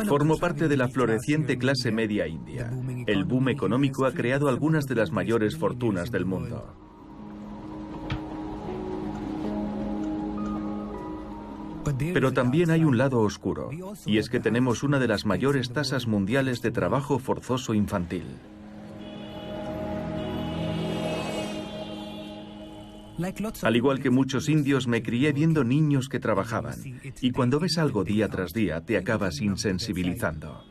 Formo parte de la floreciente clase media india. El boom económico ha creado algunas de las mayores fortunas del mundo. Pero también hay un lado oscuro, y es que tenemos una de las mayores tasas mundiales de trabajo forzoso infantil. Al igual que muchos indios, me crié viendo niños que trabajaban, y cuando ves algo día tras día, te acabas insensibilizando.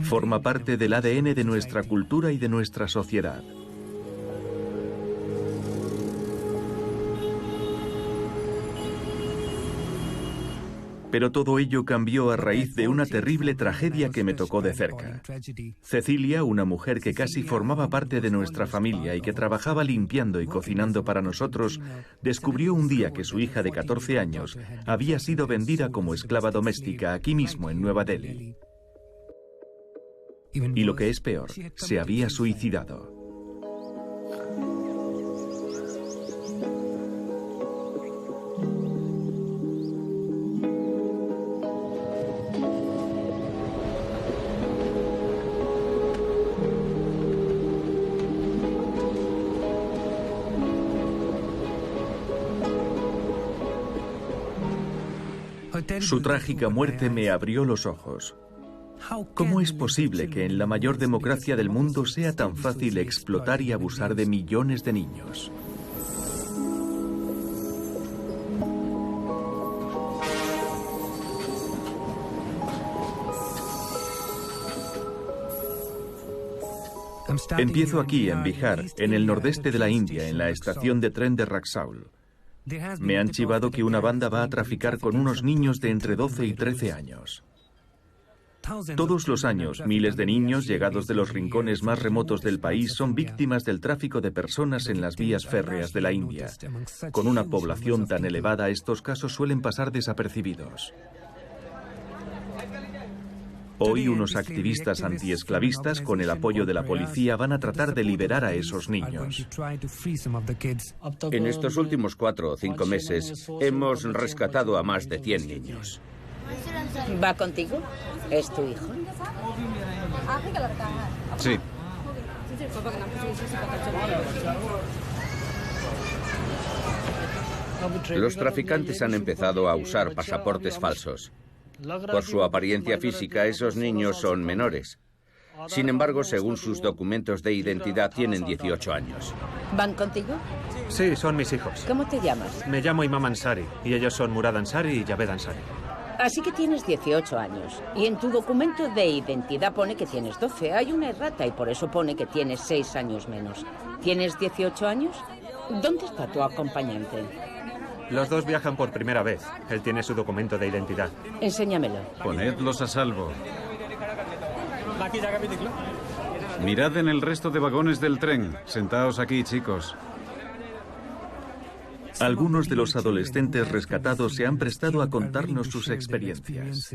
Forma parte del ADN de nuestra cultura y de nuestra sociedad. Pero todo ello cambió a raíz de una terrible tragedia que me tocó de cerca. Cecilia, una mujer que casi formaba parte de nuestra familia y que trabajaba limpiando y cocinando para nosotros, descubrió un día que su hija de 14 años había sido vendida como esclava doméstica aquí mismo en Nueva Delhi. Y lo que es peor, se había suicidado. Su trágica muerte me abrió los ojos. ¿Cómo es posible que en la mayor democracia del mundo sea tan fácil explotar y abusar de millones de niños? Empiezo aquí, en Bihar, en el nordeste de la India, en la estación de tren de Raxaul. Me han chivado que una banda va a traficar con unos niños de entre 12 y 13 años. Todos los años, miles de niños llegados de los rincones más remotos del país son víctimas del tráfico de personas en las vías férreas de la India. Con una población tan elevada, estos casos suelen pasar desapercibidos. Hoy, unos activistas antiesclavistas, con el apoyo de la policía, van a tratar de liberar a esos niños. En estos últimos 4 o 5 meses, hemos rescatado a más de 100 niños. ¿Va contigo? ¿Es tu hijo? Sí. Los traficantes han empezado a usar pasaportes falsos. Por su apariencia física, esos niños son menores. Sin embargo, según sus documentos de identidad, tienen 18 años. ¿Van contigo? Sí, son mis hijos. ¿Cómo te llamas? Me llamo Imam Ansari, y ellos son Murad Ansari y Javed Ansari. Así que tienes 18 años. Y en tu documento de identidad pone que tienes 12. Hay una errata y por eso pone que tienes 6 años menos. ¿Tienes 18 años? ¿Dónde está tu acompañante? Los dos viajan por primera vez. Él tiene su documento de identidad. Enséñamelo. Ponedlos a salvo. Mirad en el resto de vagones del tren. Sentaos aquí, chicos. Algunos de los adolescentes rescatados se han prestado a contarnos sus experiencias.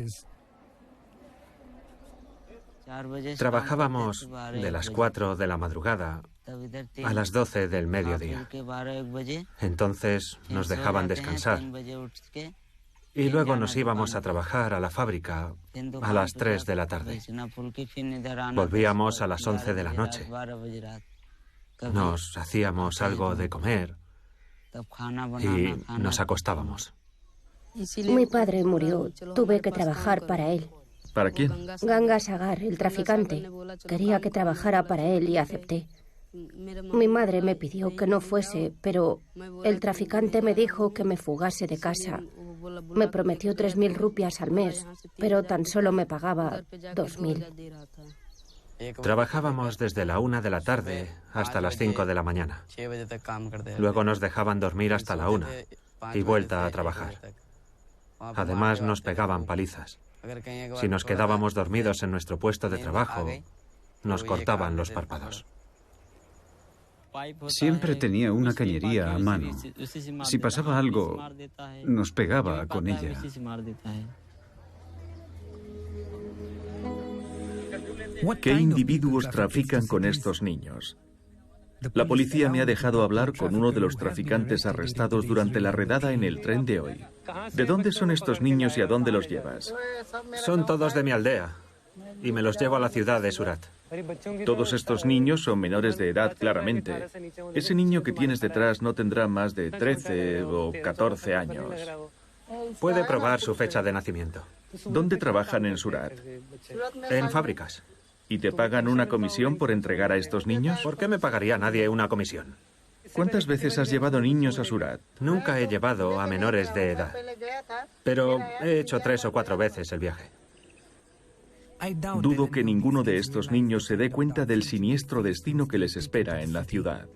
Trabajábamos de las 4 de la madrugada a las 12 del mediodía. Entonces nos dejaban descansar. Y luego nos íbamos a trabajar a la fábrica a las 3 de la tarde. Volvíamos a las 11 de la noche. Nos hacíamos algo de comer y nos acostábamos. Mi padre murió. Tuve que trabajar para él. ¿Para quién? Ganga Sagar, el traficante. Quería que trabajara para él y acepté. Mi madre me pidió que no fuese, pero el traficante me dijo que me fugase de casa. Me prometió 3.000 rupias al mes, pero tan solo me pagaba 2.000. Trabajábamos desde la 1 de la tarde hasta las 5 de la mañana. Luego nos dejaban dormir hasta la 1 y vuelta a trabajar. Además nos pegaban palizas. Si nos quedábamos dormidos en nuestro puesto de trabajo, nos cortaban los párpados. Siempre tenía una cañería a mano. Si pasaba algo, nos pegaba con ella. ¿Qué individuos trafican con estos niños? La policía me ha dejado hablar con uno de los traficantes arrestados durante la redada en el tren de hoy. ¿De dónde son estos niños y a dónde los llevas? Son todos de mi aldea y me los llevo a la ciudad de Surat. Todos estos niños son menores de edad, claramente. Ese niño que tienes detrás no tendrá más de 13 o 14 años. Puede probar su fecha de nacimiento. ¿Dónde trabajan en Surat? En fábricas. ¿Y te pagan una comisión por entregar a estos niños? ¿Por qué me pagaría nadie una comisión? ¿Cuántas veces has llevado niños a Surat? Nunca he llevado a menores de edad, pero he hecho 3 o 4 veces el viaje. Dudo que ninguno de estos niños se dé cuenta del siniestro destino que les espera en la ciudad.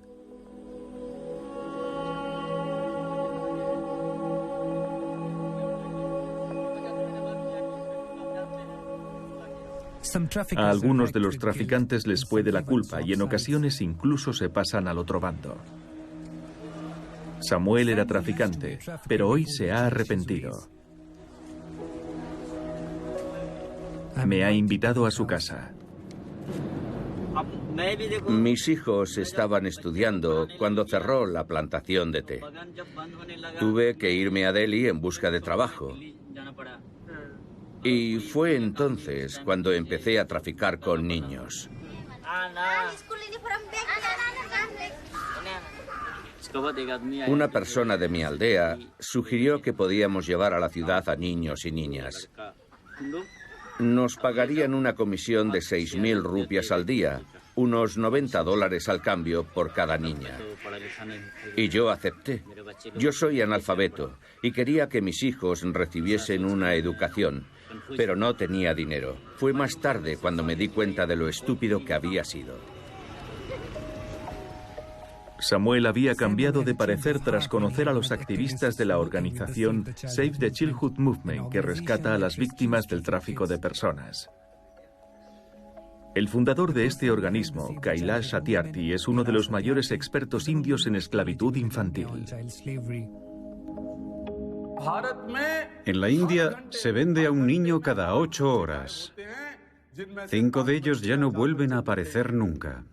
A algunos de los traficantes les puede la culpa y en ocasiones incluso se pasan al otro bando. Samuel era traficante, pero hoy se ha arrepentido. Me ha invitado a su casa. Mis hijos estaban estudiando cuando cerró la plantación de té. Tuve que irme a Delhi en busca de trabajo. Y fue entonces cuando empecé a traficar con niños. Una persona de mi aldea sugirió que podíamos llevar a la ciudad a niños y niñas. Nos pagarían una comisión de 6.000 rupias al día, unos $90 al cambio por cada niña. Y yo acepté. Yo soy analfabeto y quería que mis hijos recibiesen una educación, pero no tenía dinero. Fue más tarde cuando me di cuenta de lo estúpido que había sido. Samuel había cambiado de parecer tras conocer a los activistas de la organización Save the Childhood Movement, que rescata a las víctimas del tráfico de personas. El fundador de este organismo, Kailash Satyarthi, es uno de los mayores expertos indios en esclavitud infantil. En la India se vende a un niño cada 8 horas. 5 de ellos ya no vuelven a aparecer nunca.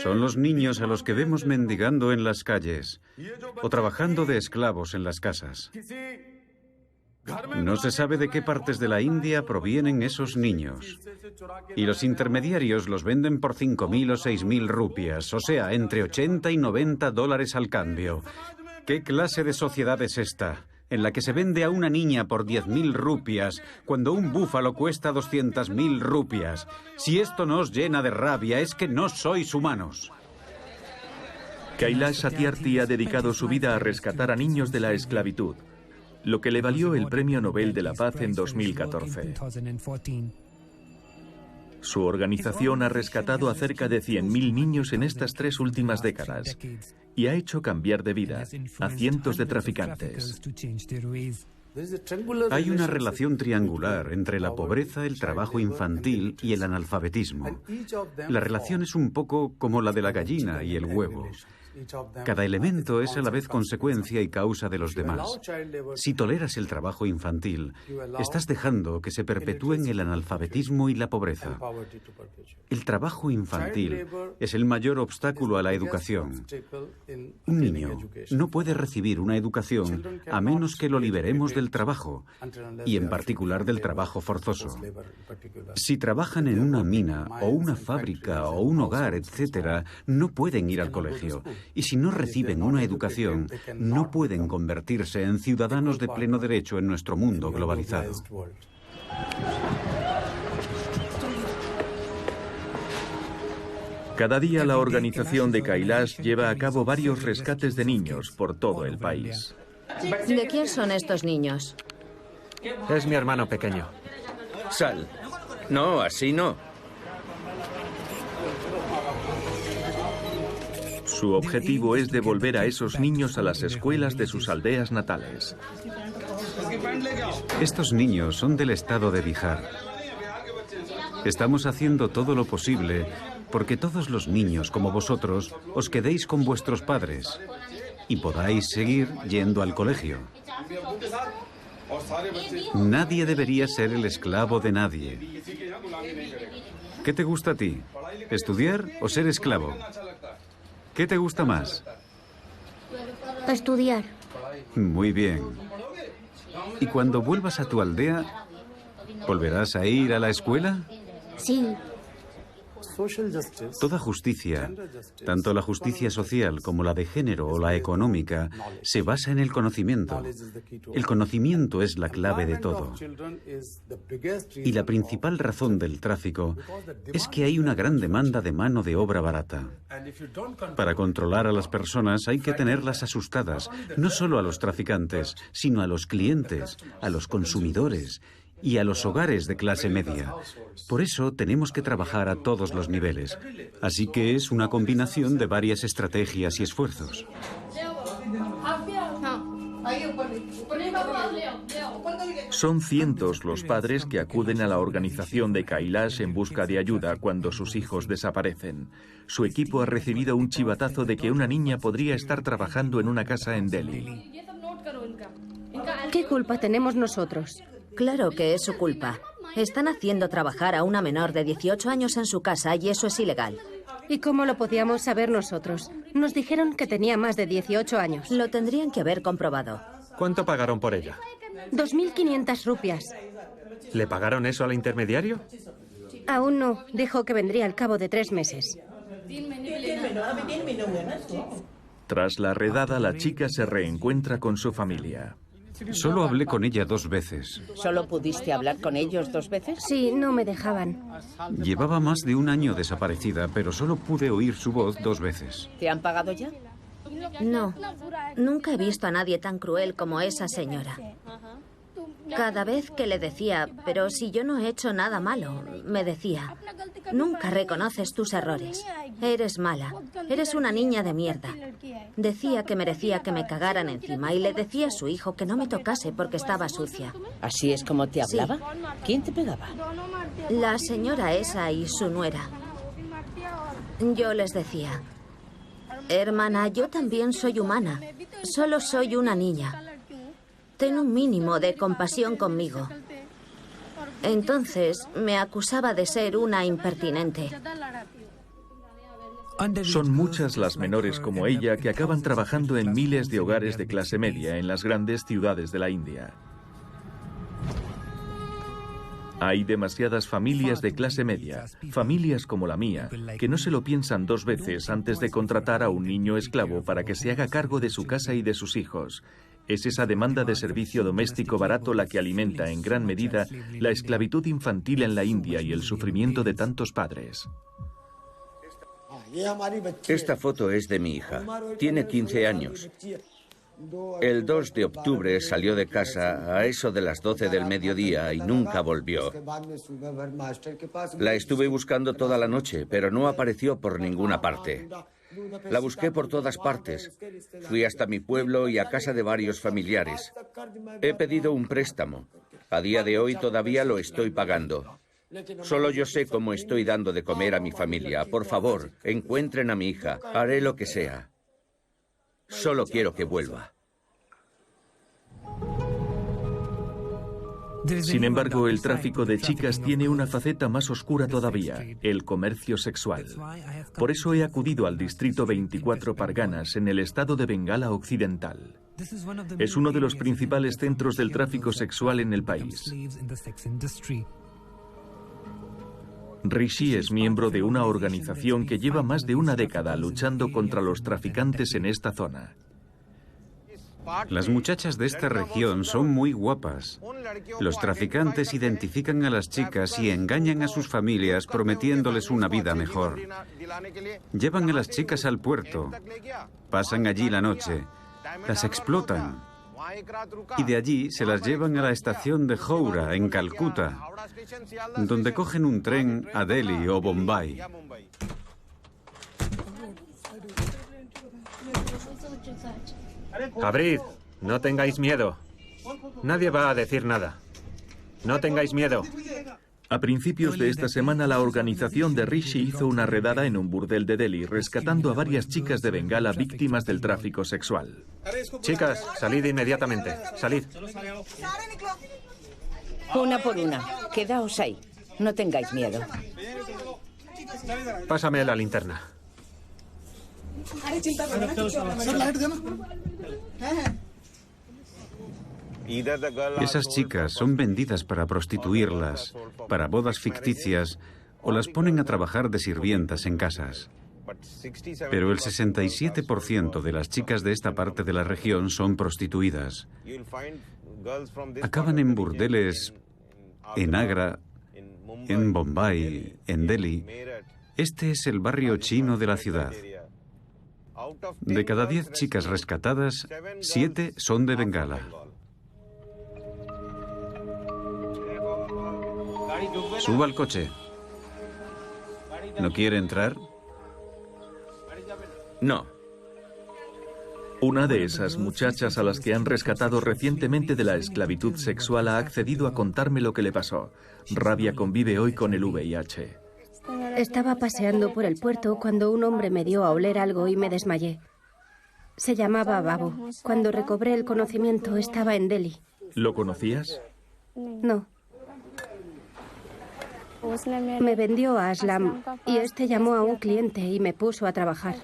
Son los niños a los que vemos mendigando en las calles o trabajando de esclavos en las casas. No se sabe de qué partes de la India provienen esos niños. Y los intermediarios los venden por 5.000 o 6.000 rupias, o sea, entre 80 y 90 dólares al cambio. ¿Qué clase de sociedad es esta, en la que se vende a una niña por 10.000 rupias, cuando un búfalo cuesta 200.000 rupias? Si esto no os llena de rabia, es que no sois humanos. Kailash Satyarthi ha dedicado su vida a rescatar a niños de la esclavitud, lo que le valió el Premio Nobel de la Paz en 2014. Su organización ha rescatado a cerca de 100.000 niños en estas 3 últimas décadas y ha hecho cambiar de vida a cientos de traficantes. Hay una relación triangular entre la pobreza, el trabajo infantil y el analfabetismo. La relación es un poco como la de la gallina y el huevo. Cada elemento es a la vez consecuencia y causa de los demás. Si toleras el trabajo infantil, estás dejando que se perpetúen el analfabetismo y la pobreza. El trabajo infantil es el mayor obstáculo a la educación. Un niño no puede recibir una educación a menos que lo liberemos del trabajo, y en particular del trabajo forzoso. Si trabajan en una mina o una fábrica o un hogar, etc., no pueden ir al colegio. Y si no reciben una educación, no pueden convertirse en ciudadanos de pleno derecho en nuestro mundo globalizado. Cada día la organización de Kailash lleva a cabo varios rescates de niños por todo el país. ¿De quién son estos niños? Es mi hermano pequeño. Sal. No, así no. Su objetivo es devolver a esos niños a las escuelas de sus aldeas natales. Estos niños son del estado de Bihar. Estamos haciendo todo lo posible porque todos los niños como vosotros os quedéis con vuestros padres y podáis seguir yendo al colegio. Nadie debería ser el esclavo de nadie. ¿Qué te gusta a ti? ¿Estudiar o ser esclavo? ¿Qué te gusta más? Estudiar. Muy bien. ¿Y cuando vuelvas a tu aldea, volverás a ir a la escuela? Sí. Toda justicia, tanto la justicia social como la de género o la económica, se basa en el conocimiento. El conocimiento es la clave de todo. Y la principal razón del tráfico es que hay una gran demanda de mano de obra barata. Para controlar a las personas hay que tenerlas asustadas, no solo a los traficantes, sino a los clientes, a los consumidores y a los hogares de clase media. Por eso tenemos que trabajar a todos los niveles. Así que es una combinación de varias estrategias y esfuerzos. Son cientos los padres que acuden a la organización de Kailash en busca de ayuda cuando sus hijos desaparecen. Su equipo ha recibido un chivatazo de que una niña podría estar trabajando en una casa en Delhi. ¿Qué culpa tenemos nosotros? Claro que es su culpa. Están haciendo trabajar a una menor de 18 años en su casa y eso es ilegal. ¿Y cómo lo podíamos saber nosotros? Nos dijeron que tenía más de 18 años. Lo tendrían que haber comprobado. ¿Cuánto pagaron por ella? 2.500 rupias. ¿Le pagaron eso al intermediario? Aún no. Dijo que vendría al cabo de 3 meses. Tras la redada, la chica se reencuentra con su familia. Solo hablé con ella 2 veces. ¿Solo pudiste hablar con ellos 2 veces? Sí, no me dejaban. Llevaba más de 1 año desaparecida, pero solo pude oír su voz 2 veces. ¿Te han pagado ya? No, nunca he visto a nadie tan cruel como esa señora. Cada vez que le decía, pero si yo no he hecho nada malo, me decía, nunca reconoces tus errores. Eres mala, eres una niña de mierda. Decía que merecía que me cagaran encima y le decía a su hijo que no me tocase porque estaba sucia. ¿Así es como te hablaba? Sí. ¿Quién te pegaba? La señora esa y su nuera. Yo les decía, hermana, yo también soy humana, solo soy una niña. Ten un mínimo de compasión conmigo. Entonces me acusaba de ser una impertinente. Son muchas las menores como ella que acaban trabajando en miles de hogares de clase media en las grandes ciudades de la India. Hay demasiadas familias de clase media, familias como la mía, que no se lo piensan 2 veces antes de contratar a un niño esclavo para que se haga cargo de su casa y de sus hijos. Es esa demanda de servicio doméstico barato la que alimenta en gran medida la esclavitud infantil en la India y el sufrimiento de tantos padres. Esta foto es de mi hija. Tiene 15 años. El 2 de octubre salió de casa a eso de las 12 del mediodía y nunca volvió. La estuve buscando toda la noche, pero no apareció por ninguna parte. La busqué por todas partes. Fui hasta mi pueblo y a casa de varios familiares. He pedido un préstamo. A día de hoy todavía lo estoy pagando. Solo yo sé cómo estoy dando de comer a mi familia. Por favor, encuentren a mi hija. Haré lo que sea. Solo quiero que vuelva. Sin embargo, el tráfico de chicas tiene una faceta más oscura todavía, el comercio sexual. Por eso he acudido al distrito 24 Parganas en el estado de Bengala Occidental. Es uno de los principales centros del tráfico sexual en el país. Rishi es miembro de una organización que lleva más de 1 década luchando contra los traficantes en esta zona. Las muchachas de esta región son muy guapas. Los traficantes identifican a las chicas y engañan a sus familias prometiéndoles una vida mejor. Llevan a las chicas al puerto, pasan allí la noche, las explotan y de allí se las llevan a la estación de Howrah, en Calcuta, donde cogen un tren a Delhi o Bombay. Abrid, no tengáis miedo. Nadie va a decir nada. No tengáis miedo. A principios de esta semana, la organización de Rishi hizo una redada en un burdel de Delhi, rescatando a varias chicas de Bengala víctimas del tráfico sexual. Chicas, salid inmediatamente. Salid. Una por una. Quedaos ahí. No tengáis miedo. Pásame la linterna. Esas chicas son vendidas para prostituirlas, para bodas ficticias, o las ponen a trabajar de sirvientas en casas. Pero el 67% de las chicas de esta parte de la región son prostituidas. Acaban en burdeles en Agra, en Bombay, en Delhi. Este es el barrio chino de la ciudad. De cada 10 chicas rescatadas, 7 son de Bengala. Suba al coche. ¿No quiere entrar? No. Una de esas muchachas a las que han rescatado recientemente de la esclavitud sexual ha accedido a contarme lo que le pasó. Rabia convive hoy con el VIH. Estaba paseando por el puerto cuando un hombre me dio a oler algo y me desmayé. Se llamaba Babu. Cuando recobré el conocimiento estaba en Delhi. ¿Lo conocías? No. Me vendió a Aslam y este llamó a un cliente y me puso a trabajar.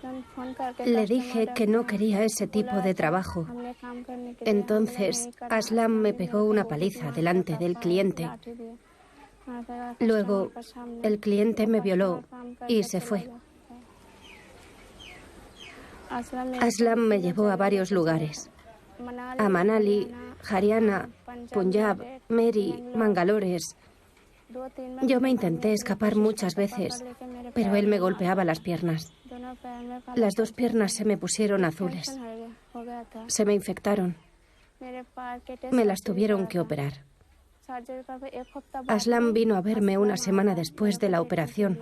Le dije que no quería ese tipo de trabajo. Entonces, Aslam me pegó una paliza delante del cliente. Luego, el cliente me violó y se fue. Aslam me llevó a varios lugares. A Manali, Haryana, Punjab, Meri, Mangalores. Yo me intenté escapar muchas veces, pero él me golpeaba las piernas. Las 2 piernas se me pusieron azules. Se me infectaron. Me las tuvieron que operar. Aslam vino a verme una semana después de la operación.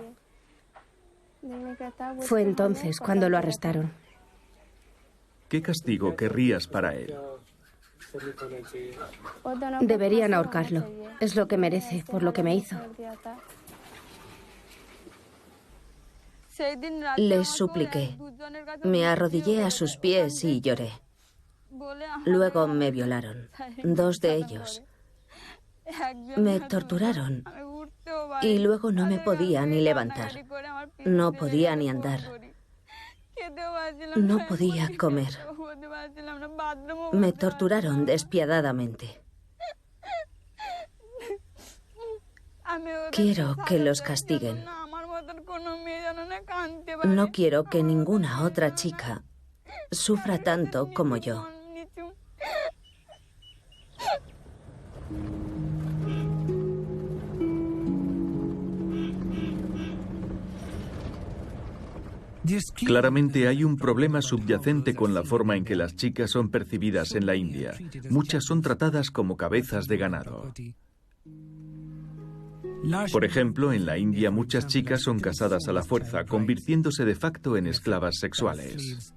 Fue entonces cuando lo arrestaron. ¿Qué castigo querrías para él? Deberían ahorcarlo. Es lo que merece por lo que me hizo. Les supliqué. Me arrodillé a sus pies y lloré. Luego me violaron. 2 de ellos. Me torturaron. Y luego no me podía ni levantar. No podía ni andar. No podía comer. Me torturaron despiadadamente. Quiero que los castiguen. No quiero que ninguna otra chica sufra tanto como yo. Claramente hay un problema subyacente con la forma en que las chicas son percibidas en la India. Muchas son tratadas como cabezas de ganado. Por ejemplo, en la India muchas chicas son casadas a la fuerza, convirtiéndose de facto en esclavas sexuales.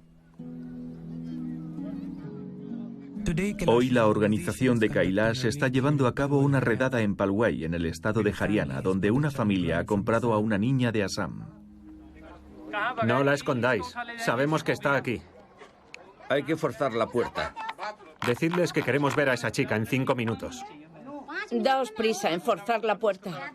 Hoy la organización de Kailash está llevando a cabo una redada en Palwai, en el estado de Haryana, donde una familia ha comprado a una niña de Assam. No la escondáis. Sabemos que está aquí. Hay que forzar la puerta. Decidles que queremos ver a esa chica en 5 minutos. Daos prisa en forzar la puerta.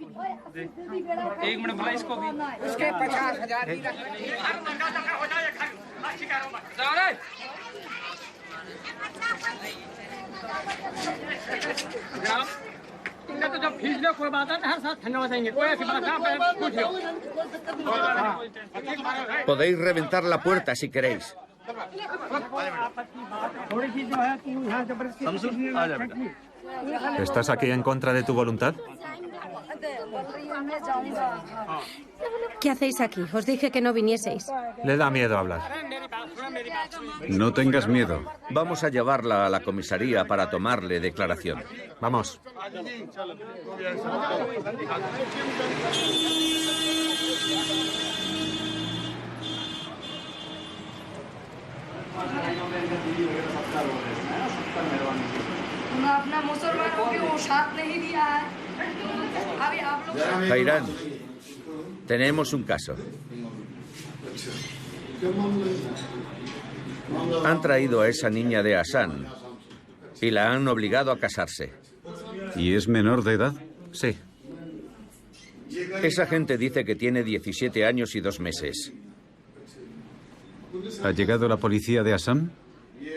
Podéis reventar la puerta si queréis. ¿Estás aquí en contra de tu voluntad? ¿Qué hacéis aquí? Os dije que no vinieseis. Le da miedo hablar. No tengas miedo. Vamos a llevarla a la comisaría para tomarle declaración. Vamos. Jairán, tenemos un caso. Han traído a esa niña de Assam y la han obligado a casarse. ¿Y es menor de edad? Sí. Esa gente dice que tiene 17 años y 2 meses. ¿Ha llegado la policía de Assam?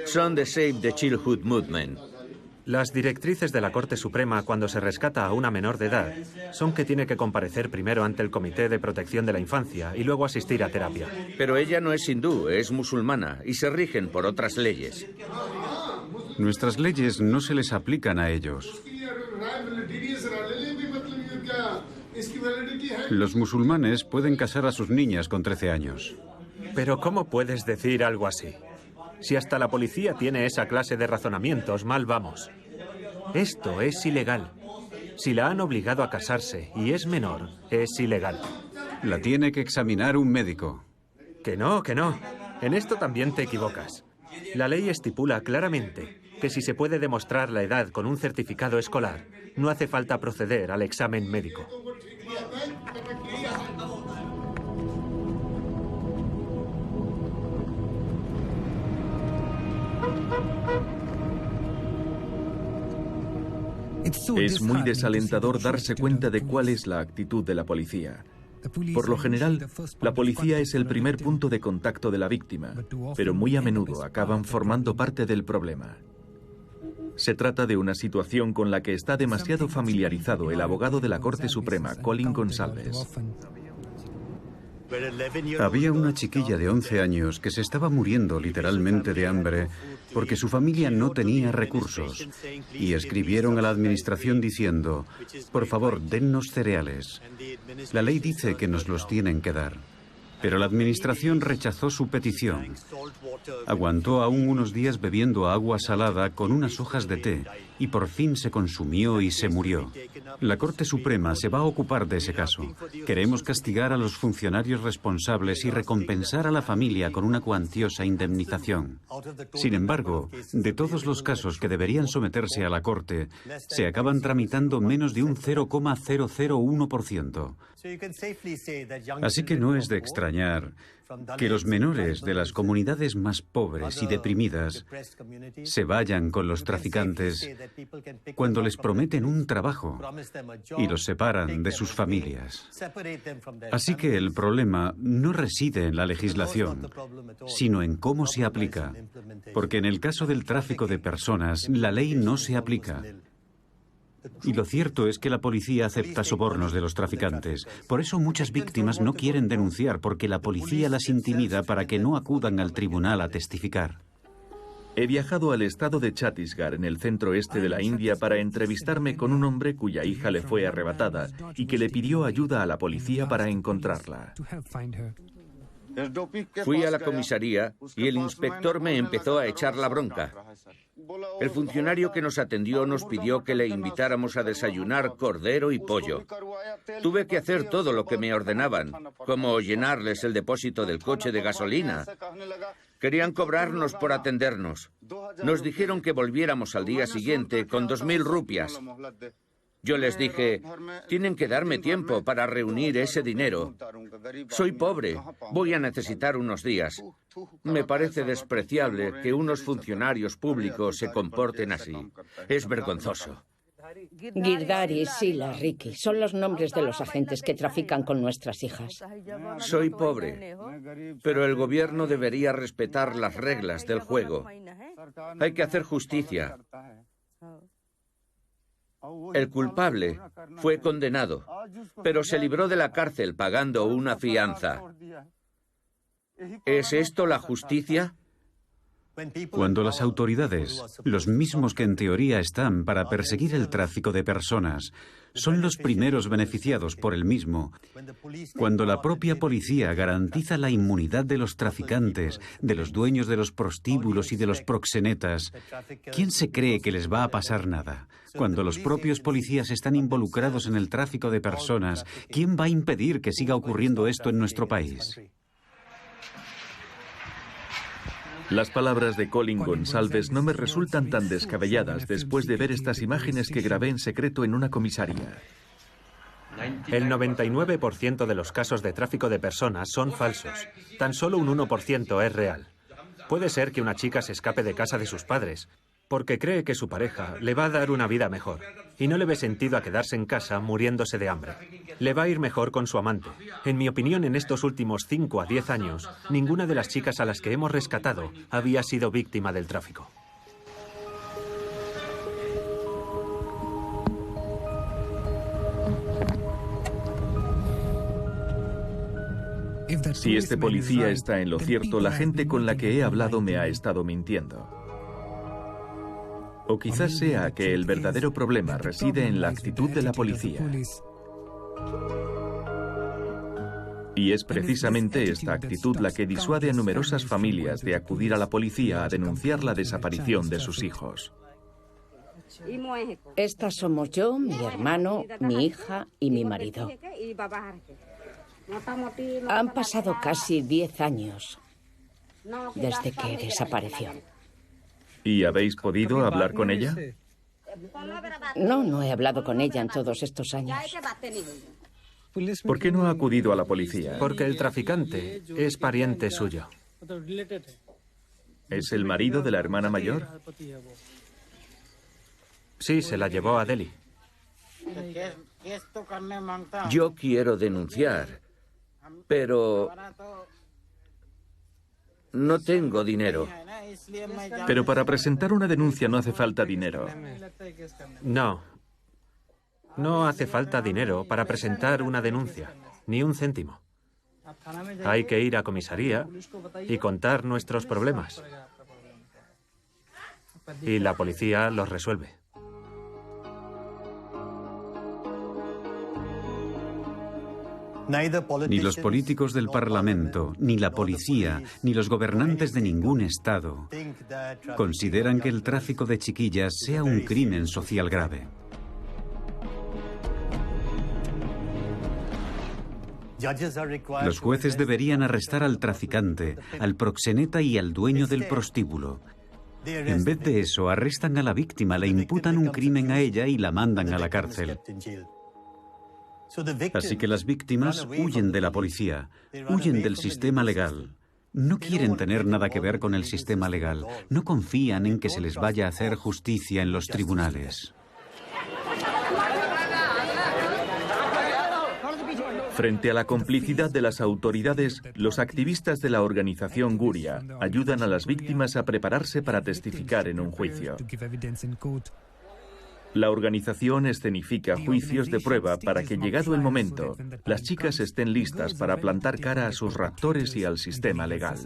Son de Save the Childhood Movement. Las directrices de la Corte Suprema cuando se rescata a una menor de edad son que tiene que comparecer primero ante el Comité de Protección de la Infancia y luego asistir a terapia. Pero ella no es hindú, es musulmana y se rigen por otras leyes. Nuestras leyes no se les aplican a ellos. Los musulmanes pueden casar a sus niñas con 13 años. Pero ¿cómo puedes decir algo así? Si hasta la policía tiene esa clase de razonamientos, mal vamos. Esto es ilegal. Si la han obligado a casarse y es menor, es ilegal. La tiene que examinar un médico. Que no, que no. En esto también te equivocas. La ley estipula claramente que si se puede demostrar la edad con un certificado escolar, no hace falta proceder al examen médico. Es muy desalentador darse cuenta de cuál es la actitud de la policía. Por lo general, la policía es el primer punto de contacto de la víctima, pero muy a menudo acaban formando parte del problema. Se trata de una situación con la que está demasiado familiarizado el abogado de la Corte Suprema, Colin Gonsalves. Había una chiquilla de 11 años que se estaba muriendo literalmente de hambre porque su familia no tenía recursos y escribieron a la administración diciendo: por favor, dennos cereales. La ley dice que nos los tienen que dar. Pero la administración rechazó su petición. Aguantó aún unos días bebiendo agua salada con unas hojas de té y por fin se consumió y se murió. La Corte Suprema se va a ocupar de ese caso. Queremos castigar a los funcionarios responsables y recompensar a la familia con una cuantiosa indemnización. Sin embargo, de todos los casos que deberían someterse a la Corte, se acaban tramitando menos de un 0,001%. Así que no es de extrañar que los menores de las comunidades más pobres y deprimidas se vayan con los traficantes cuando les prometen un trabajo y los separan de sus familias. Así que el problema no reside en la legislación, sino en cómo se aplica, porque en el caso del tráfico de personas, la ley no se aplica. Y lo cierto es que la policía acepta sobornos de los traficantes. Por eso muchas víctimas no quieren denunciar, porque la policía las intimida para que no acudan al tribunal a testificar. He viajado al estado de Chhattisgarh, en el centro este de la India, para entrevistarme con un hombre cuya hija le fue arrebatada y que le pidió ayuda a la policía para encontrarla. Fui a la comisaría y el inspector me empezó a echar la bronca. El funcionario que nos atendió nos pidió que le invitáramos a desayunar cordero y pollo. Tuve que hacer todo lo que me ordenaban, como llenarles el depósito del coche de gasolina. Querían cobrarnos por atendernos. Nos dijeron que volviéramos al día siguiente con 2.000 rupias. Yo les dije, tienen que darme tiempo para reunir ese dinero. Soy pobre, voy a necesitar unos días. Me parece despreciable que unos funcionarios públicos se comporten así. Es vergonzoso. Girdhari, Sila, Ricky, son los nombres de los agentes que trafican con nuestras hijas. Soy pobre, pero el gobierno debería respetar las reglas del juego. Hay que hacer justicia. El culpable fue condenado, pero se libró de la cárcel pagando una fianza. ¿Es esto la justicia? Cuando las autoridades, los mismos que en teoría están para perseguir el tráfico de personas, son los primeros beneficiados por el mismo, cuando la propia policía garantiza la inmunidad de los traficantes, de los dueños de los prostíbulos y de los proxenetas, ¿quién se cree que les va a pasar nada? Cuando los propios policías están involucrados en el tráfico de personas, ¿quién va a impedir que siga ocurriendo esto en nuestro país? Las palabras de Colin Gonsalves no me resultan tan descabelladas después de ver estas imágenes que grabé en secreto en una comisaría. El 99% de los casos de tráfico de personas son falsos. Tan solo un 1% es real. Puede ser que una chica se escape de casa de sus padres porque cree que su pareja le va a dar una vida mejor. Y no le ve sentido a quedarse en casa muriéndose de hambre. Le va a ir mejor con su amante. En mi opinión, en estos últimos 5 a 10 años, ninguna de las chicas a las que hemos rescatado había sido víctima del tráfico. Si este policía está en lo cierto, la gente con la que he hablado me ha estado mintiendo. O quizás sea que el verdadero problema reside en la actitud de la policía. Y es precisamente esta actitud la que disuade a numerosas familias de acudir a la policía a denunciar la desaparición de sus hijos. Estas somos yo, mi hermano, mi hija y mi marido. Han pasado casi 10 años desde que desapareció. ¿Y habéis podido hablar con ella? No he hablado con ella en todos estos años. ¿Por qué no ha acudido a la policía? Porque el traficante es pariente suyo. ¿Es el marido de la hermana mayor? Sí, se la llevó a Delhi. Yo quiero denunciar, pero no tengo dinero. Pero para presentar una denuncia no hace falta dinero. No hace falta dinero para presentar una denuncia, ni un céntimo. Hay que ir a comisaría y contar nuestros problemas. Y la policía los resuelve. Ni los políticos del Parlamento, ni la policía, ni los gobernantes de ningún estado consideran que el tráfico de chiquillas sea un crimen social grave. Los jueces deberían arrestar al traficante, al proxeneta y al dueño del prostíbulo. En vez de eso, arrestan a la víctima, le imputan un crimen a ella y la mandan a la cárcel. Así que las víctimas huyen de la policía, huyen del sistema legal. No quieren tener nada que ver con el sistema legal. No confían en que se les vaya a hacer justicia en los tribunales. Frente a la complicidad de las autoridades, los activistas de la organización Guria ayudan a las víctimas a prepararse para testificar en un juicio. La organización escenifica juicios de prueba para que, llegado el momento, las chicas estén listas para plantar cara a sus raptores y al sistema legal.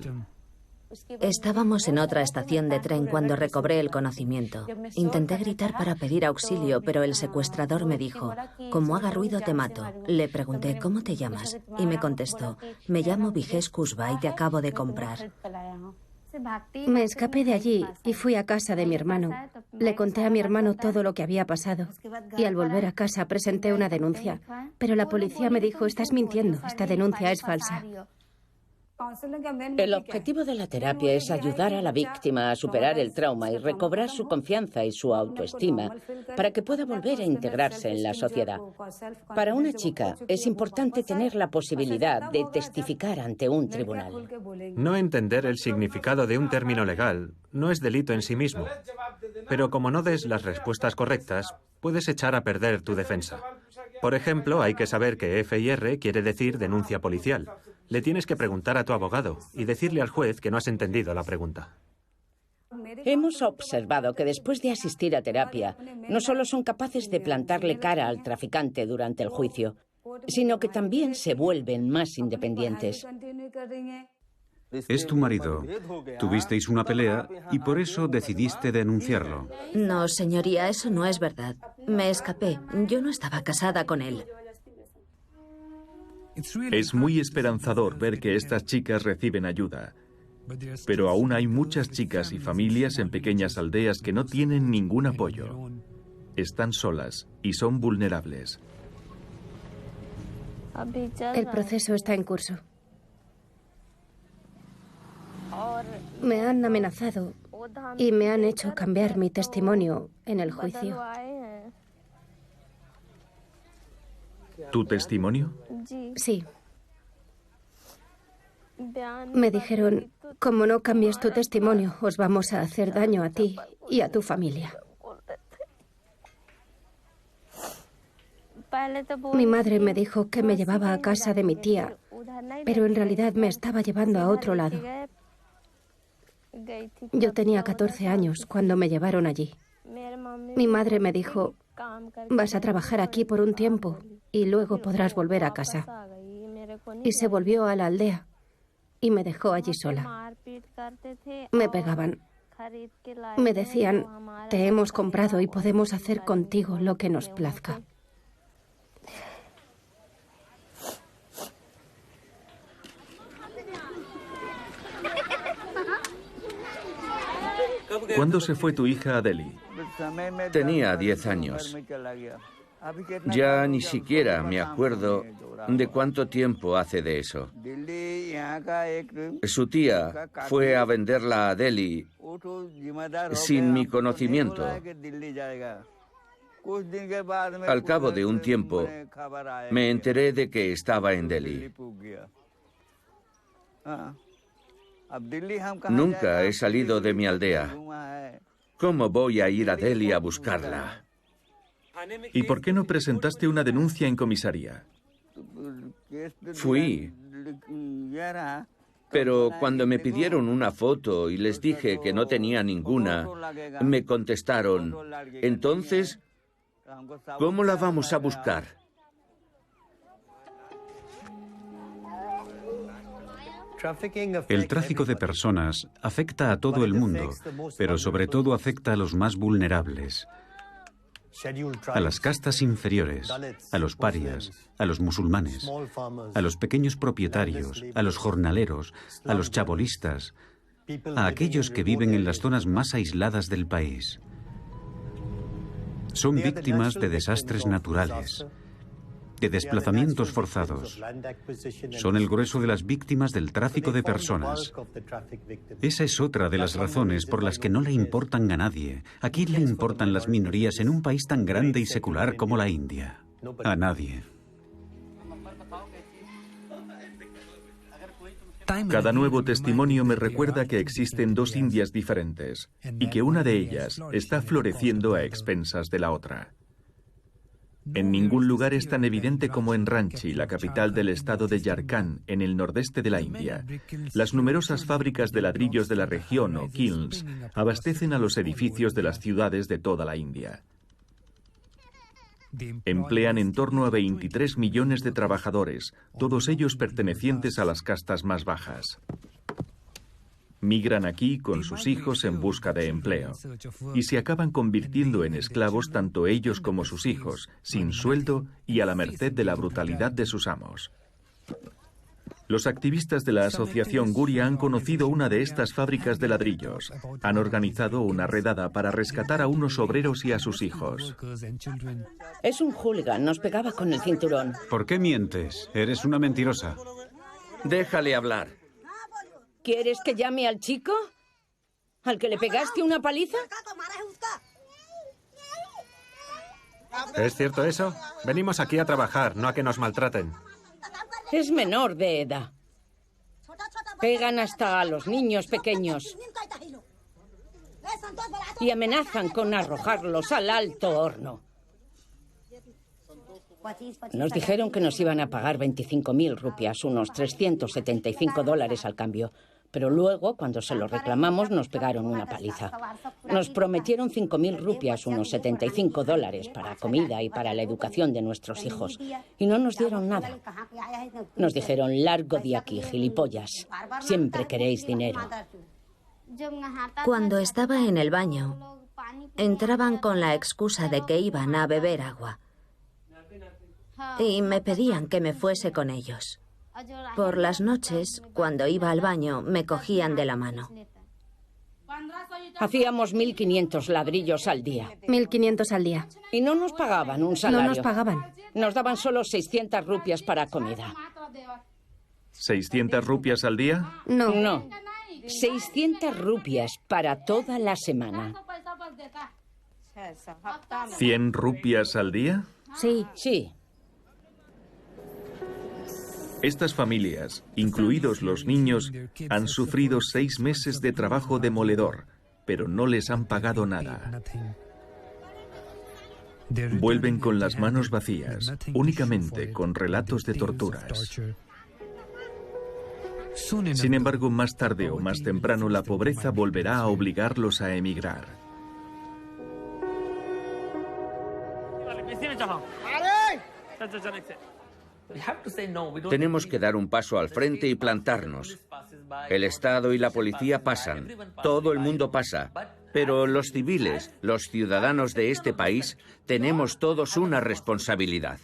Estábamos en otra estación de tren cuando recobré el conocimiento. Intenté gritar para pedir auxilio, pero el secuestrador me dijo, como haga ruido te mato. Le pregunté, ¿cómo te llamas? Y me contestó, me llamo Vijesh Kushba y te acabo de comprar. Me escapé de allí y fui a casa de mi hermano. Le conté a mi hermano todo lo que había pasado y al volver a casa presenté una denuncia. Pero la policía me dijo, estás mintiendo, esta denuncia es falsa. El objetivo de la terapia es ayudar a la víctima a superar el trauma y recobrar su confianza y su autoestima para que pueda volver a integrarse en la sociedad. Para una chica es importante tener la posibilidad de testificar ante un tribunal. No entender el significado de un término legal no es delito en sí mismo, pero como no des las respuestas correctas, puedes echar a perder tu defensa. Por ejemplo, hay que saber que FIR quiere decir denuncia policial. Le tienes que preguntar a tu abogado y decirle al juez que no has entendido la pregunta. Hemos observado que después de asistir a terapia, no solo son capaces de plantarle cara al traficante durante el juicio, sino que también se vuelven más independientes. Es tu marido. Tuvisteis una pelea y por eso decidiste denunciarlo. No, señoría, eso no es verdad. Me escapé. Yo no estaba casada con él. Es muy esperanzador ver que estas chicas reciben ayuda. Pero aún hay muchas chicas y familias en pequeñas aldeas que no tienen ningún apoyo. Están solas y son vulnerables. El proceso está en curso. Me han amenazado y me han hecho cambiar mi testimonio en el juicio. ¿Tu testimonio? Sí. Me dijeron, como no cambies tu testimonio, os vamos a hacer daño a ti y a tu familia. Mi madre me dijo que me llevaba a casa de mi tía, pero en realidad me estaba llevando a otro lado. Yo tenía 14 años cuando me llevaron allí. Mi madre me dijo, vas a trabajar aquí por un tiempo y luego podrás volver a casa. Y se volvió a la aldea y me dejó allí sola. Me pegaban. Me decían, te hemos comprado y podemos hacer contigo lo que nos plazca. ¿Cuándo se fue tu hija a Delhi? Tenía 10 años. Ya ni siquiera me acuerdo de cuánto tiempo hace de eso. Su tía fue a venderla a Delhi sin mi conocimiento. Al cabo de un tiempo, me enteré de que estaba en Delhi. Nunca he salido de mi aldea. ¿Cómo voy a ir a Delhi a buscarla? ¿Y por qué no presentaste una denuncia en comisaría? Fui. Pero cuando me pidieron una foto y les dije que no tenía ninguna, me contestaron, entonces, ¿cómo la vamos a buscar? El tráfico de personas afecta a todo el mundo, pero sobre todo afecta a los más vulnerables, a las castas inferiores, a los parias, a los musulmanes, a los pequeños propietarios, a los jornaleros, a los chabolistas, a aquellos que viven en las zonas más aisladas del país. Son víctimas de desastres naturales, de desplazamientos forzados. Son el grueso de las víctimas del tráfico de personas. Esa es otra de las razones por las que no le importan a nadie. ¿A quién le importan las minorías en un país tan grande y secular como la India? A nadie. Cada nuevo testimonio me recuerda que existen dos Indias diferentes y que una de ellas está floreciendo a expensas de la otra. En ningún lugar es tan evidente como en Ranchi, la capital del estado de Jharkhand, en el nordeste de la India. Las numerosas fábricas de ladrillos de la región, o kilns, abastecen a los edificios de las ciudades de toda la India. Emplean en torno a 23 millones de trabajadores, todos ellos pertenecientes a las castas más bajas. Migran aquí con sus hijos en busca de empleo y se acaban convirtiendo en esclavos tanto ellos como sus hijos, sin sueldo y a la merced de la brutalidad de sus amos. Los activistas de la asociación Guria han conocido una de estas fábricas de ladrillos. Han organizado una redada para rescatar a unos obreros y a sus hijos. Es un hooligan, nos pegaba con el cinturón. ¿Por qué mientes? Eres una mentirosa. Déjale hablar. ¿Quieres que llame al chico? ¿Al que le pegaste una paliza? ¿Es cierto eso? Venimos aquí a trabajar, no a que nos maltraten. Es menor de edad. Pegan hasta a los niños pequeños. Y amenazan con arrojarlos al alto horno. Nos dijeron que nos iban a pagar 25.000 rupias, unos $375 al cambio. Pero luego, cuando se lo reclamamos, nos pegaron una paliza. Nos prometieron 5.000 rupias, unos $75 para comida y para la educación de nuestros hijos. Y no nos dieron nada. Nos dijeron, largo de aquí, gilipollas. Siempre queréis dinero. Cuando estaba en el baño, entraban con la excusa de que iban a beber agua. Y me pedían que me fuese con ellos. Por las noches, cuando iba al baño, me cogían de la mano. Hacíamos 1.500 ladrillos al día. 1.500 al día. Y no nos pagaban un salario. No nos pagaban. Nos daban solo 600 rupias para comida. ¿600 rupias al día? No. No. 600 rupias para toda la semana. ¿100 rupias al día? Sí. Sí. Estas familias, incluidos los niños, han sufrido 6 meses de trabajo demoledor, pero no les han pagado nada. Vuelven con las manos vacías, únicamente con relatos de torturas. Sin embargo, más tarde o más temprano, la pobreza volverá a obligarlos a emigrar. Tenemos que dar un paso al frente y plantarnos. El Estado y la policía pasan, todo el mundo pasa, pero los civiles, los ciudadanos de este país, tenemos todos una responsabilidad.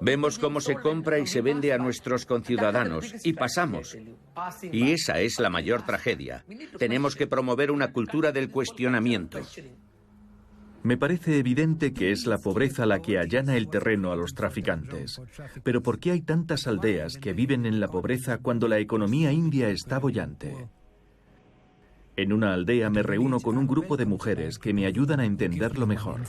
Vemos cómo se compra y se vende a nuestros conciudadanos y pasamos. Y esa es la mayor tragedia. Tenemos que promover una cultura del cuestionamiento. Me parece evidente que es la pobreza la que allana el terreno a los traficantes. Pero ¿por qué hay tantas aldeas que viven en la pobreza cuando la economía india está boyante? En una aldea me reúno con un grupo de mujeres que me ayudan a entenderlo mejor.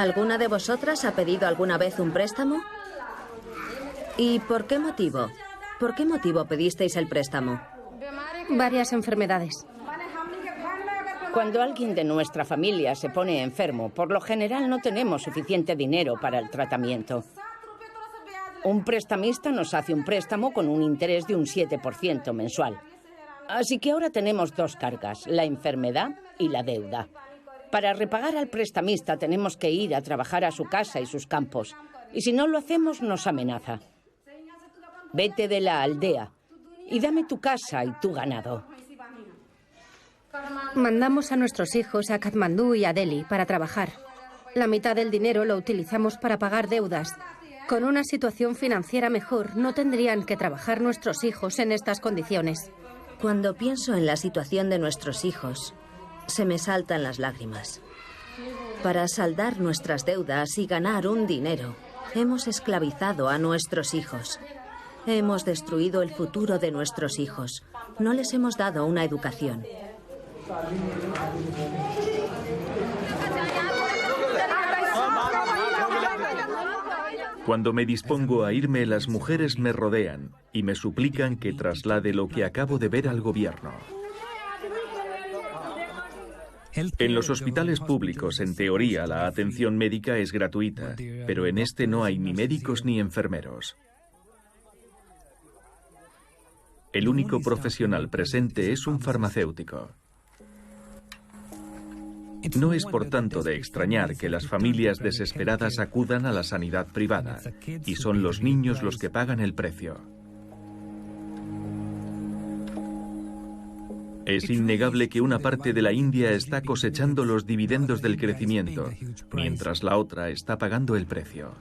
¿Alguna de vosotras ha pedido alguna vez un préstamo? ¿Y por qué motivo? ¿Por qué motivo pedisteis el préstamo? Varias enfermedades. Cuando alguien de nuestra familia se pone enfermo, por lo general no tenemos suficiente dinero para el tratamiento. Un prestamista nos hace un préstamo con un interés de un 7% mensual. Así que ahora tenemos dos cargas, la enfermedad y la deuda. Para repagar al prestamista tenemos que ir a trabajar a su casa y sus campos. Y si no lo hacemos, nos amenaza. Vete de la aldea y dame tu casa y tu ganado. Mandamos a nuestros hijos a Katmandú y a Delhi para trabajar. La mitad del dinero lo utilizamos para pagar deudas. Con una situación financiera mejor, no tendrían que trabajar nuestros hijos en estas condiciones. Cuando pienso en la situación de nuestros hijos, se me saltan las lágrimas. Para saldar nuestras deudas y ganar un dinero, hemos esclavizado a nuestros hijos. Hemos destruido el futuro de nuestros hijos. No les hemos dado una educación. Cuando me dispongo a irme, las mujeres me rodean y me suplican que traslade lo que acabo de ver al gobierno. En los hospitales públicos, en teoría, la atención médica es gratuita, pero en este no hay ni médicos ni enfermeros. El único profesional presente es un farmacéutico. No es, por tanto, de extrañar que las familias desesperadas acudan a la sanidad privada, y son los niños los que pagan el precio. Es innegable que una parte de la India está cosechando los dividendos del crecimiento, mientras la otra está pagando el precio.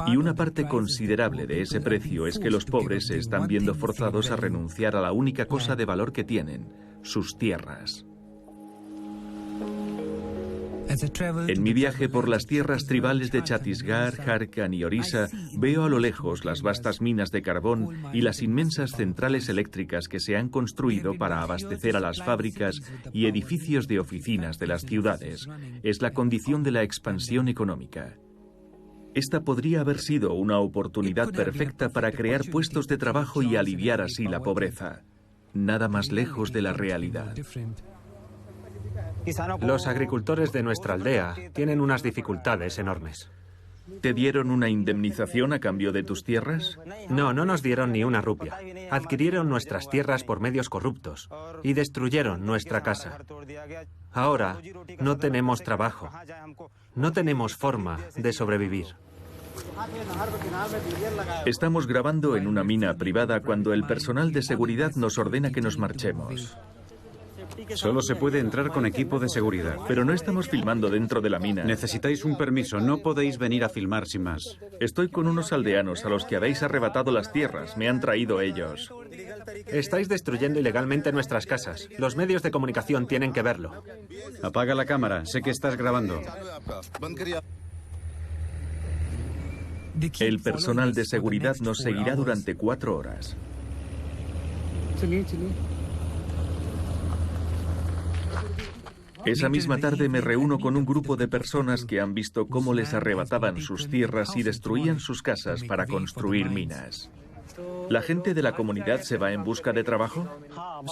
Y una parte considerable de ese precio es que los pobres se están viendo forzados a renunciar a la única cosa de valor que tienen, sus tierras. En mi viaje por las tierras tribales de Chhattisgarh, Jharkhand y Orissa, veo a lo lejos las vastas minas de carbón y las inmensas centrales eléctricas que se han construido para abastecer a las fábricas y edificios de oficinas de las ciudades. Es la condición de la expansión económica. Esta podría haber sido una oportunidad perfecta para crear puestos de trabajo y aliviar así la pobreza. Nada más lejos de la realidad. Los agricultores de nuestra aldea tienen unas dificultades enormes. ¿Te dieron una indemnización a cambio de tus tierras? No, no nos dieron ni una rupia. Adquirieron nuestras tierras por medios corruptos y destruyeron nuestra casa. Ahora no tenemos trabajo. No tenemos forma de sobrevivir. Estamos grabando en una mina privada cuando el personal de seguridad nos ordena que nos marchemos. Solo se puede entrar con equipo de seguridad. Pero no estamos filmando dentro de la mina. Necesitáis un permiso, no podéis venir a filmar sin más. Estoy con unos aldeanos a los que habéis arrebatado las tierras. Me han traído ellos. Estáis destruyendo ilegalmente nuestras casas. Los medios de comunicación tienen que verlo. Apaga la cámara, sé que estás grabando. El personal de seguridad nos seguirá durante 4 horas. Esa misma tarde me reúno con un grupo de personas que han visto cómo les arrebataban sus tierras y destruían sus casas para construir minas. ¿La gente de la comunidad se va en busca de trabajo?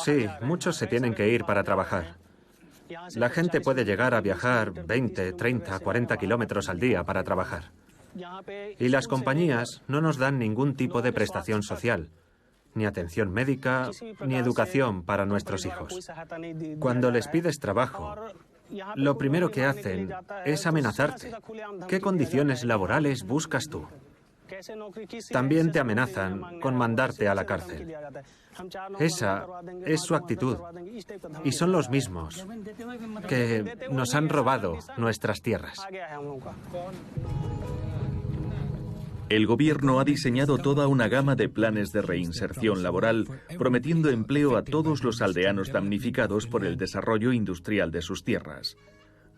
Sí, muchos se tienen que ir para trabajar. La gente puede llegar a viajar 20, 30, 40 kilómetros al día para trabajar. Y las compañías no nos dan ningún tipo de prestación social, ni atención médica, ni educación para nuestros hijos. Cuando les pides trabajo, lo primero que hacen es amenazarte. ¿Qué condiciones laborales buscas tú? También te amenazan con mandarte a la cárcel. Esa es su actitud. Y son los mismos que nos han robado nuestras tierras. El gobierno ha diseñado toda una gama de planes de reinserción laboral, prometiendo empleo a todos los aldeanos damnificados por el desarrollo industrial de sus tierras.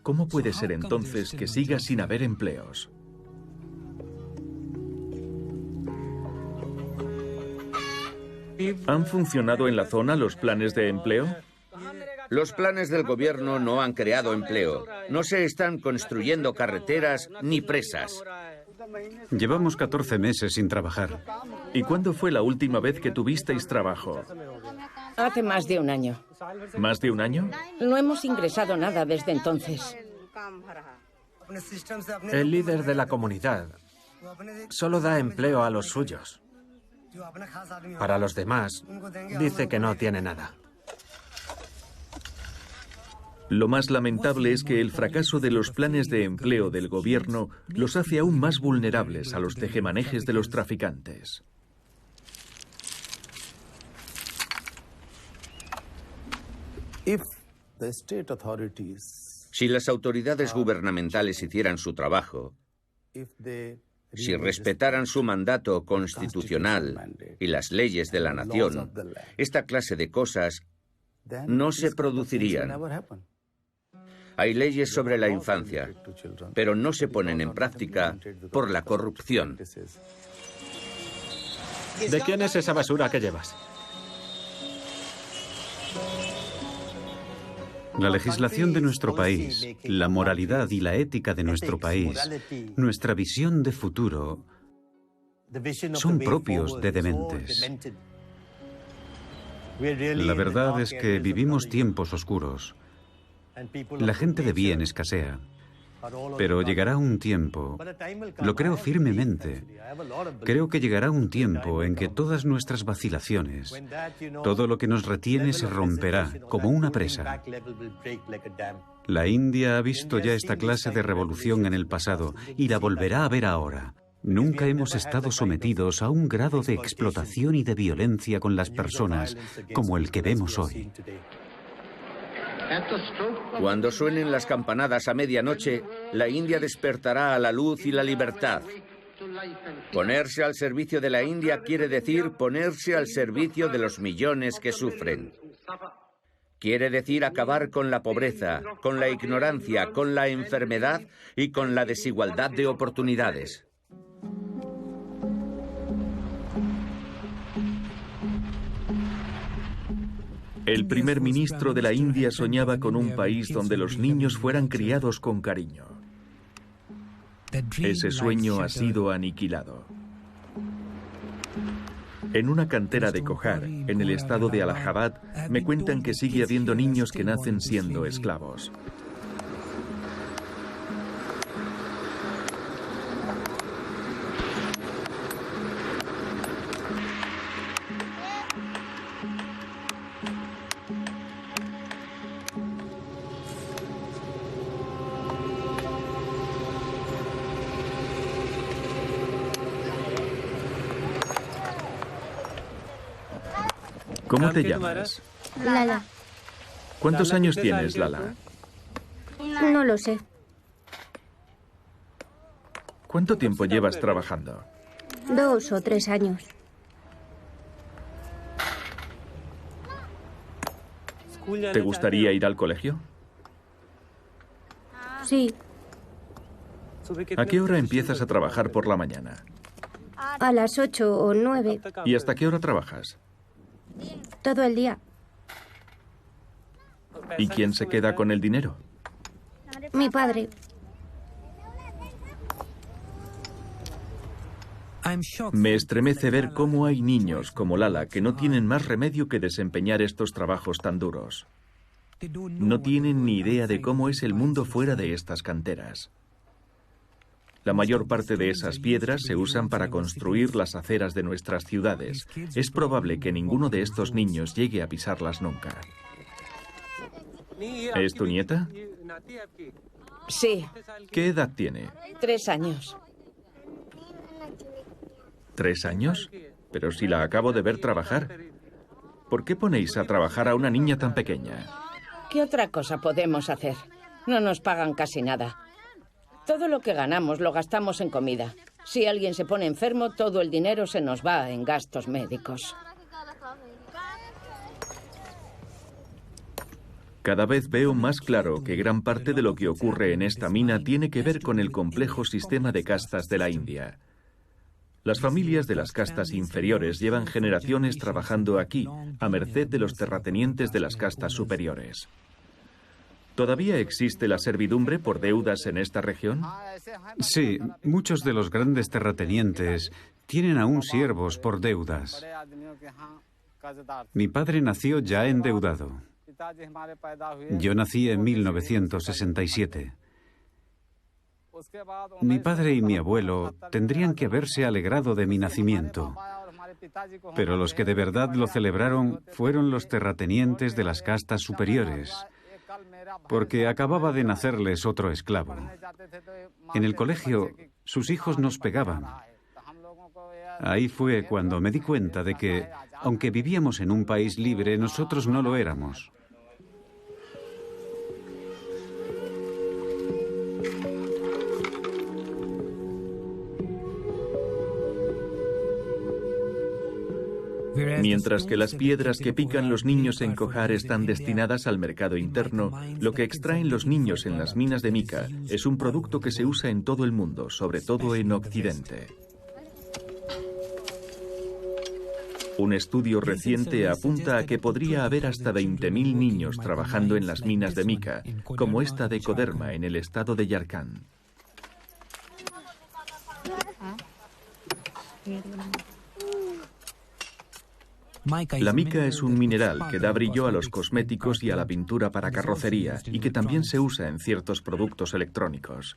¿Cómo puede ser entonces que siga sin haber empleos? ¿Han funcionado en la zona los planes de empleo? Los planes del gobierno no han creado empleo. No se están construyendo carreteras ni presas. Llevamos 14 meses sin trabajar. ¿Y cuándo fue la última vez que tuvisteis trabajo? Hace más de un año. ¿Más de un año? No hemos ingresado nada desde entonces. El líder de la comunidad solo da empleo a los suyos. Para los demás, dice que no tiene nada. Lo más lamentable es que el fracaso de los planes de empleo del gobierno los hace aún más vulnerables a los tejemanejes de los traficantes. Si las autoridades gubernamentales hicieran su trabajo, si respetaran su mandato constitucional y las leyes de la nación, esta clase de cosas no se producirían. Hay leyes sobre la infancia, pero no se ponen en práctica por la corrupción. ¿De quién es esa basura que llevas? La legislación de nuestro país, la moralidad y la ética de nuestro país, nuestra visión de futuro, son propios de dementes. La verdad es que vivimos tiempos oscuros. La gente de bien escasea. Pero llegará un tiempo, lo creo firmemente, creo que llegará un tiempo en que todas nuestras vacilaciones, todo lo que nos retiene se romperá como una presa. La India ha visto ya esta clase de revolución en el pasado y la volverá a ver ahora. Nunca hemos estado sometidos a un grado de explotación y de violencia con las personas como el que vemos hoy. Cuando suenen las campanadas a medianoche, la India despertará a la luz y la libertad. Ponerse al servicio de la India quiere decir ponerse al servicio de los millones que sufren. Quiere decir acabar con la pobreza, con la ignorancia, con la enfermedad y con la desigualdad de oportunidades. El primer ministro de la India soñaba con un país donde los niños fueran criados con cariño. Ese sueño ha sido aniquilado. En una cantera de Cohar, en el estado de Allahabad, me cuentan que sigue habiendo niños que nacen siendo esclavos. ¿Cómo te llamas? Lala. ¿Cuántos años tienes, Lala? No lo sé. ¿Cuánto tiempo llevas trabajando? 2 o 3 años. ¿Te gustaría ir al colegio? Sí. ¿A qué hora empiezas a trabajar por la mañana? A las 8 o 9. ¿Y hasta qué hora trabajas? Todo el día. ¿Y quién se queda con el dinero? Mi padre. Me estremece ver cómo hay niños como Lala que no tienen más remedio que desempeñar estos trabajos tan duros. No tienen ni idea de cómo es el mundo fuera de estas canteras. La mayor parte de esas piedras se usan para construir las aceras de nuestras ciudades. Es probable que ninguno de estos niños llegue a pisarlas nunca. ¿Es tu nieta? Sí, ¿Qué edad tiene? 3 años. ¿3 años? Pero si la acabo de ver trabajar. ¿Por qué ponéis a trabajar a una niña tan pequeña? ¿Qué otra cosa podemos hacer? No nos pagan casi nada. Todo lo que ganamos lo gastamos en comida. Si alguien se pone enfermo, todo el dinero se nos va en gastos médicos. Cada vez veo más claro que gran parte de lo que ocurre en esta mina tiene que ver con el complejo sistema de castas de la India. Las familias de las castas inferiores llevan generaciones trabajando aquí, a merced de los terratenientes de las castas superiores. ¿Todavía existe la servidumbre por deudas en esta región? Sí, muchos de los grandes terratenientes tienen aún siervos por deudas. Mi padre nació ya endeudado. Yo nací en 1967. Mi padre y mi abuelo tendrían que haberse alegrado de mi nacimiento, pero los que de verdad lo celebraron fueron los terratenientes de las castas superiores, porque acababa de nacerles otro esclavo. En el colegio, sus hijos nos pegaban. Ahí fue cuando me di cuenta de que, aunque vivíamos en un país libre, nosotros no lo éramos. Mientras que las piedras que pican los niños en Kohar están destinadas al mercado interno, lo que extraen los niños en las minas de mica es un producto que se usa en todo el mundo, sobre todo en Occidente. Un estudio reciente apunta a que podría haber hasta 20.000 niños trabajando en las minas de mica, como esta de Koderma en el estado de Yarkand. La mica es un mineral que da brillo a los cosméticos y a la pintura para carrocería y que también se usa en ciertos productos electrónicos.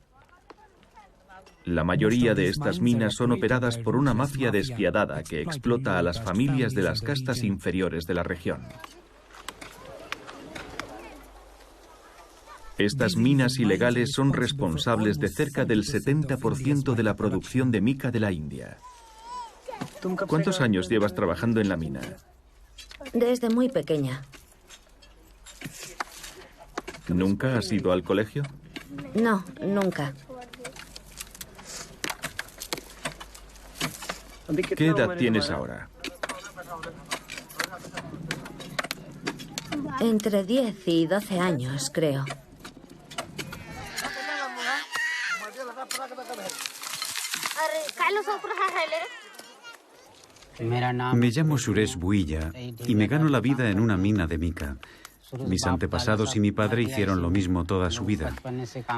La mayoría de estas minas son operadas por una mafia despiadada que explota a las familias de las castas inferiores de la región. Estas minas ilegales son responsables de cerca del 70% de la producción de mica de la India. ¿Cuántos años llevas trabajando en la mina? Desde muy pequeña. ¿Nunca has ido al colegio? No, nunca. ¿Qué edad tienes ahora? Entre 10 y 12 años, creo. Me llamo Suresh Builla y me gano la vida en una mina de mica. Mis antepasados y mi padre hicieron lo mismo toda su vida.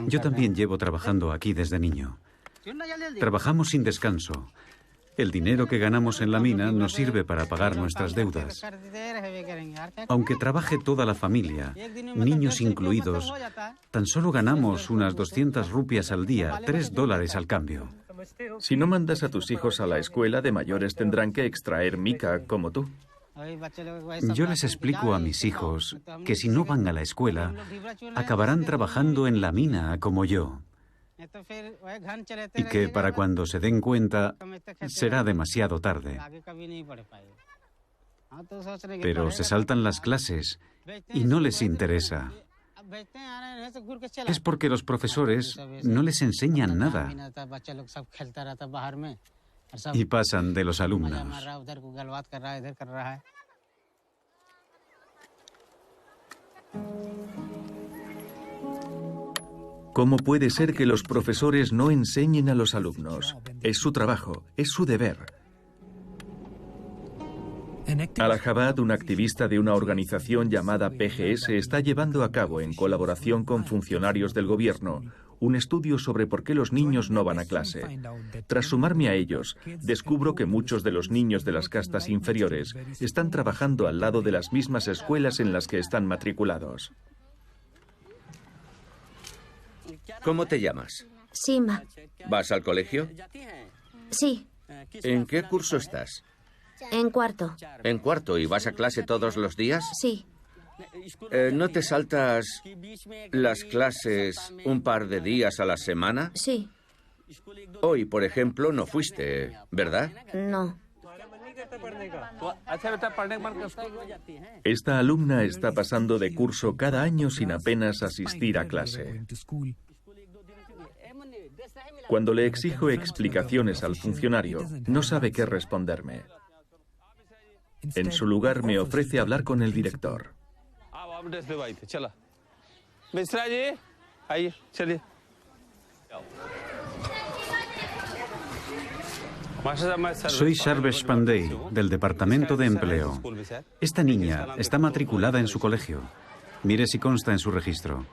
Yo también llevo trabajando aquí desde niño. Trabajamos sin descanso. El dinero que ganamos en la mina nos sirve para pagar nuestras deudas. Aunque trabaje toda la familia, niños incluidos, tan solo ganamos unas 200 rupias al día, $3 al cambio. Si no mandas a tus hijos a la escuela, de mayores tendrán que extraer mica como tú. Yo les explico a mis hijos que si no van a la escuela, acabarán trabajando en la mina como yo. Y que para cuando se den cuenta, será demasiado tarde. Pero se saltan las clases y no les interesa. Es porque los profesores no les enseñan nada y pasan de los alumnos. ¿Cómo puede ser que los profesores no enseñen a los alumnos? Es su trabajo, es su deber. Allahabad, un activista de una organización llamada PGS, está llevando a cabo, en colaboración con funcionarios del gobierno, un estudio sobre por qué los niños no van a clase. Tras sumarme a ellos, descubro que muchos de los niños de las castas inferiores están trabajando al lado de las mismas escuelas en las que están matriculados. ¿Cómo te llamas? Sima. ¿Vas al colegio? Sí, ¿En qué curso estás? en cuarto. ¿En cuarto y vas a clase todos los días? Sí. ¿No te saltas las clases un par de días a la semana? Sí. Hoy, por ejemplo, no fuiste, ¿verdad? No. Esta alumna está pasando de curso cada año sin apenas asistir a clase. Cuando le exijo explicaciones al funcionario, no sabe qué responderme. En su lugar, me ofrece hablar con el director. Soy Sarvesh Pandey, del Departamento de Empleo. Esta niña está matriculada en su colegio. Mire si consta en su registro.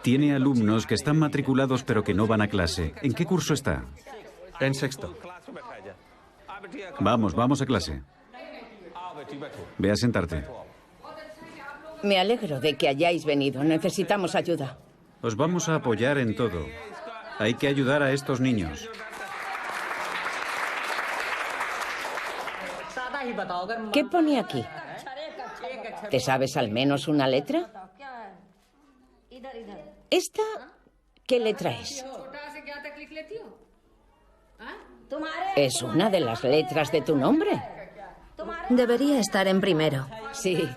Tiene alumnos que están matriculados pero que no van a clase. ¿En qué curso está? En sexto. Vamos a clase. Ve a sentarte. Me alegro de que hayáis venido. Necesitamos ayuda. Os vamos a apoyar en todo. Hay que ayudar a estos niños. ¿Qué pone aquí? ¿Te sabes al menos una letra? ¿Esta qué letra es? Es una de las letras de tu nombre. Debería estar en primero. Sí.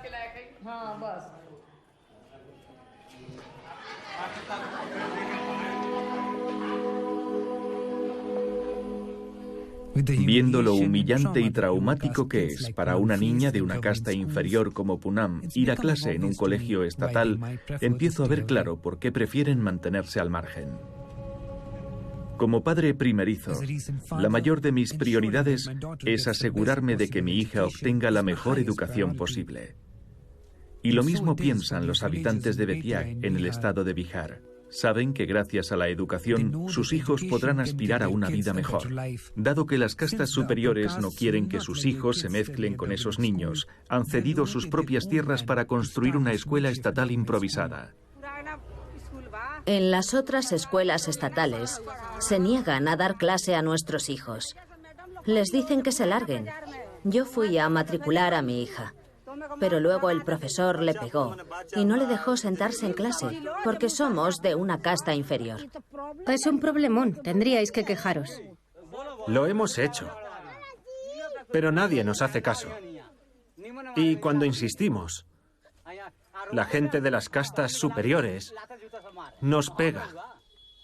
Viendo lo humillante y traumático que es para una niña de una casta inferior como Poonam ir a clase en un colegio estatal, empiezo a ver claro por qué prefieren mantenerse al margen. Como padre primerizo, la mayor de mis prioridades es asegurarme de que mi hija obtenga la mejor educación posible. Y lo mismo piensan los habitantes de Betiak, en el estado de Bihar. Saben que gracias a la educación sus hijos podrán aspirar a una vida mejor. Dado que las castas superiores no quieren que sus hijos se mezclen con esos niños, han cedido sus propias tierras para construir una escuela estatal improvisada. En las otras escuelas estatales se niegan a dar clase a nuestros hijos. Les dicen que se larguen. Yo fui a matricular a mi hija, pero luego el profesor le pegó y no le dejó sentarse en clase porque somos de una casta inferior. Es un problemón. Tendríais que quejaros. Lo hemos hecho. Pero nadie nos hace caso. Y cuando insistimos, la gente de las castas superiores nos pega.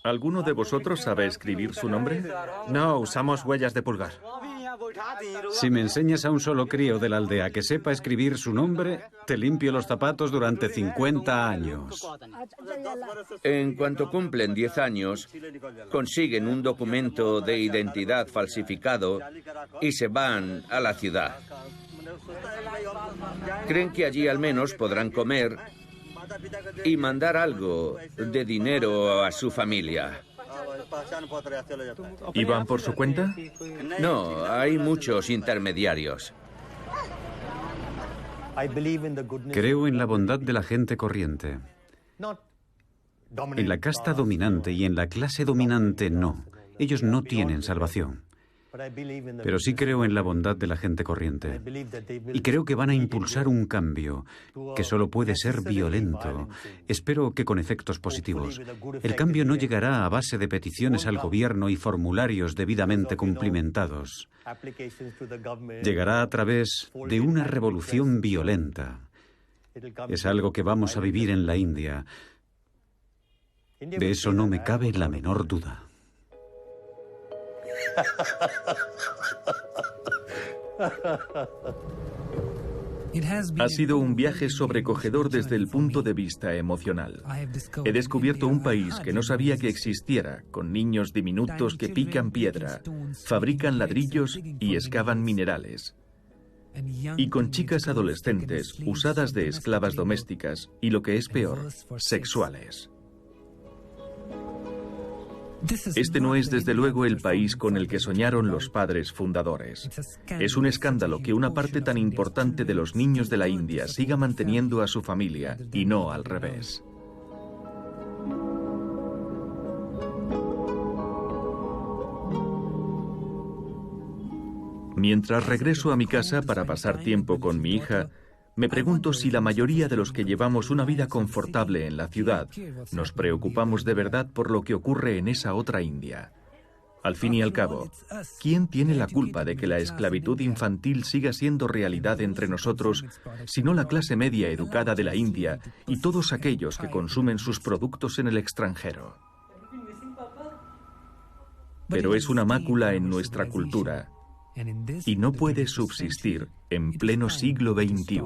¿Alguno de vosotros sabe escribir su nombre? No, usamos huellas de pulgar. Si me enseñas a un solo crío de la aldea que sepa escribir su nombre, te limpio los zapatos durante 50 años. En cuanto cumplen 10 años, consiguen un documento de identidad falsificado y se van a la ciudad. Creen que allí al menos podrán comer y mandar algo de dinero a su familia. ¿Y van por su cuenta? No, hay muchos intermediarios. Creo en la bondad de la gente corriente. En la casta dominante y en la clase dominante no. Ellos no tienen salvación. Pero sí creo en la bondad de la gente corriente. Y creo que van a impulsar un cambio que solo puede ser violento. Espero que con efectos positivos. El cambio no llegará a base de peticiones al gobierno y formularios debidamente cumplimentados. Llegará a través de una revolución violenta. Es algo que vamos a vivir en la India. De eso no me cabe la menor duda. Ha sido un viaje sobrecogedor desde el punto de vista emocional. He descubierto un país que no sabía que existiera, con niños diminutos que pican piedra, fabrican ladrillos y excavan minerales. Y con chicas adolescentes usadas de esclavas domésticas y, lo que es peor, sexuales. Este no es desde luego el país con el que soñaron los padres fundadores. Es un escándalo que una parte tan importante de los niños de la India siga manteniendo a su familia y no al revés. Mientras regreso a mi casa para pasar tiempo con mi hija, me pregunto si la mayoría de los que llevamos una vida confortable en la ciudad nos preocupamos de verdad por lo que ocurre en esa otra India. Al fin y al cabo, ¿quién tiene la culpa de que la esclavitud infantil siga siendo realidad entre nosotros, sino la clase media educada de la India y todos aquellos que consumen sus productos en el extranjero? Pero es una mácula en nuestra cultura y no puede subsistir en pleno siglo XXI.